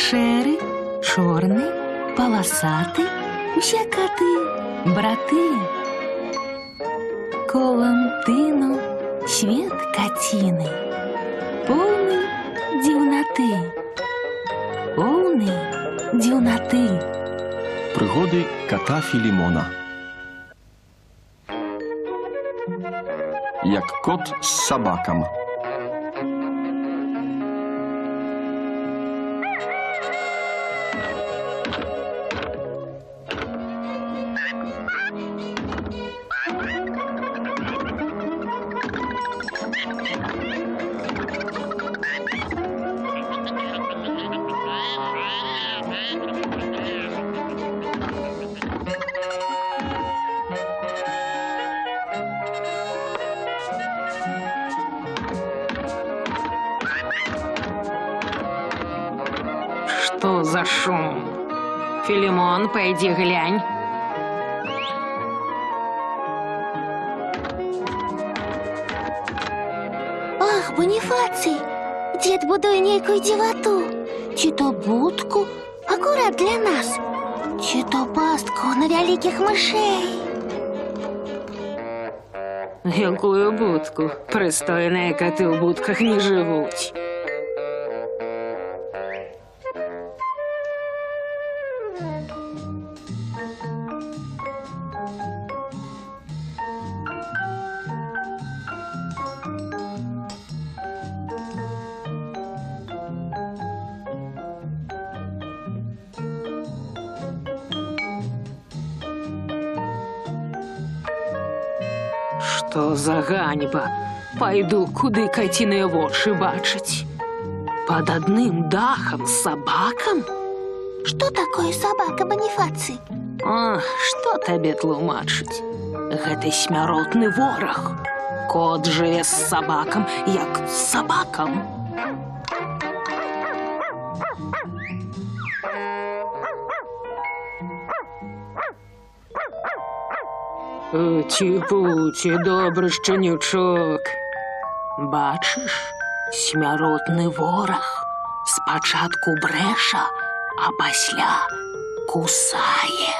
Шэры, чорны, паласаты, усе каты, браты. Колам тыну свет каціны, поўны дзіўнаты, поўны дзіўнаты. Прыгоды кота Філімона. Як кот з сабакам. Что за шум? Филимон, пойди глянь. Ах, Боніфацый, дед будує нейкую дзівату. Ці то будку, акурат для нас, ці то пастку на вялікіх мышей. Якую будку? Пристойные коты в будках не живут. Что за ганьба? Пойду, куды котиные вочы бачыць. Под одним дахом с собаком? Что такое собака, Боніфацый? Ах, что табе тлумачыць? Гэта смяротны вораг. Кот жыве з сабакам, як з сабакам. Ці-пуці, добры шчанючок. Бачыш, смяротны вораг спачатку брэша, а пасля кусае.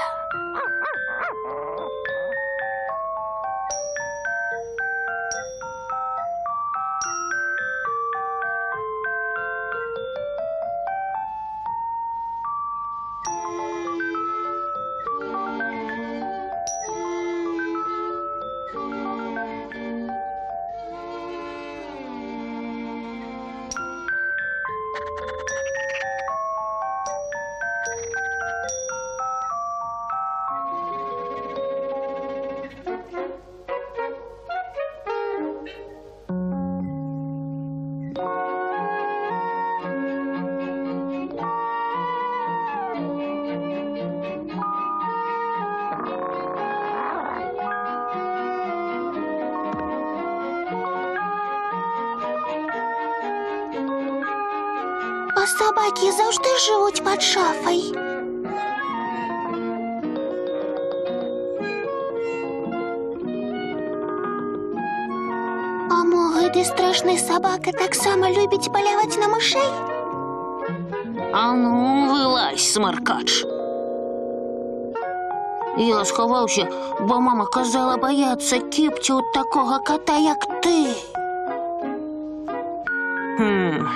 А собаки завжди живуть під шафой. А мо гэты страшны собака таксама любіць паляваць на мышей? А ну, вылазь, смаркач. Я сховаўся, бо мама казала баяцца кіпцю такога кота, як ты.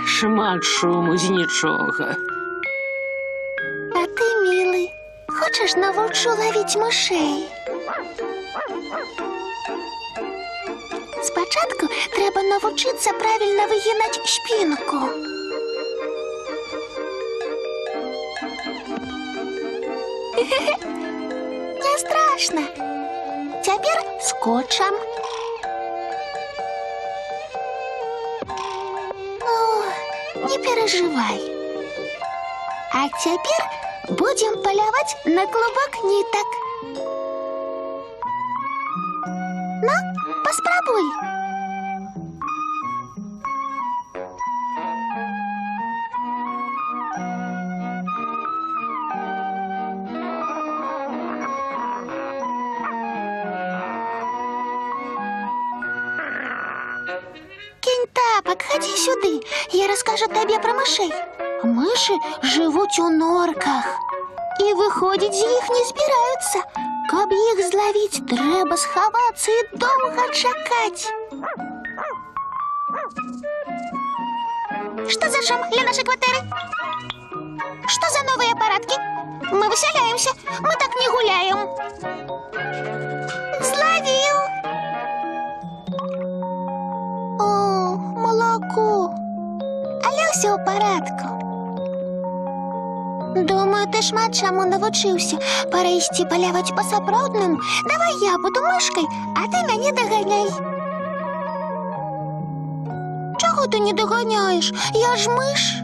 Шмат шуму з нічога. А ты, милый, хочаш навучу ловіць мышей? Спачатку трэба навучыцца правільна выгінаць спінку. Не страшно. Цяпер скотчам. Не переживай. А теперь будем полировать на клубок ниток. Ну, попробуй. Кинь тапок, ходи сюда. Я расскажу тебе про мышей. Миші живуть у норках. І виходять з їх не збираються. Каб їх зловить, треба сховатися і довго чекати. Что за шум для нашей квартиры? Что за новые аппаратки? Мы выселяемся, мы так не гуляем. Словил! О, молоко. Але все у порядку. Думаю, ты шмат чаму навучыўся. Пора ісці паляваць па-сапраўднаму. Давай я буду мышкой, а ты мяне доганяй. Чого ти не доганяєш? Я ж миш.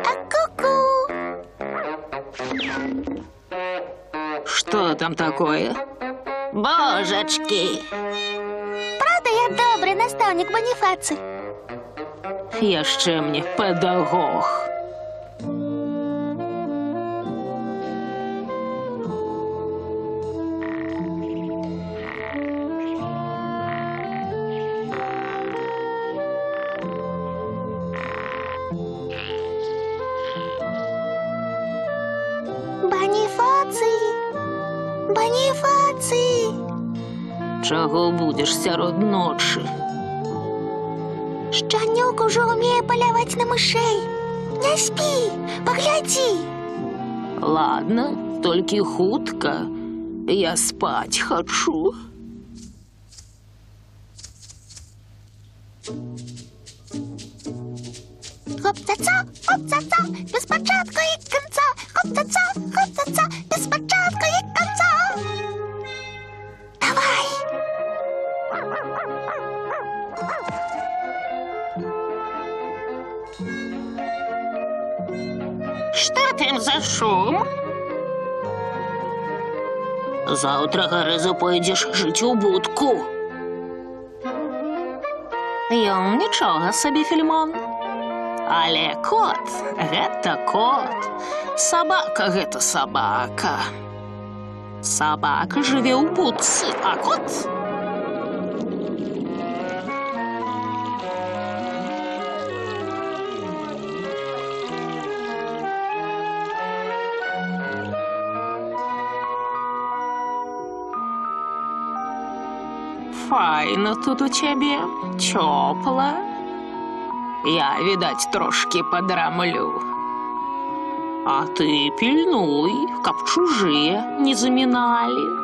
А ку-ку. Что там такое? Божечки. Правда, я добрий наставник Боніфаций? Яще мені педагог. Боніфаций. Боніфаций. Чого будеш сярод ночі? Щанюк уже уміє полявати на мишей. Не спи, погляди. Ладно, тільки хутко. Я спать хочу. Хоп-ца-ца, без початку і кінця. Хоп-ца-ца, без початку і кінця. Давай. Что там за шум? Завтра, Гаризо, пойдеш жить у будку. Ён нічога собі, Фільмон. Але кот – гэта кот. Собака – гэта собака. Собака жыве ў будцы, а кот... Файно тут у тебе, тёпла. Я, видать, трошки подрамлю. А ты пильнуй, каб чужие не заминали.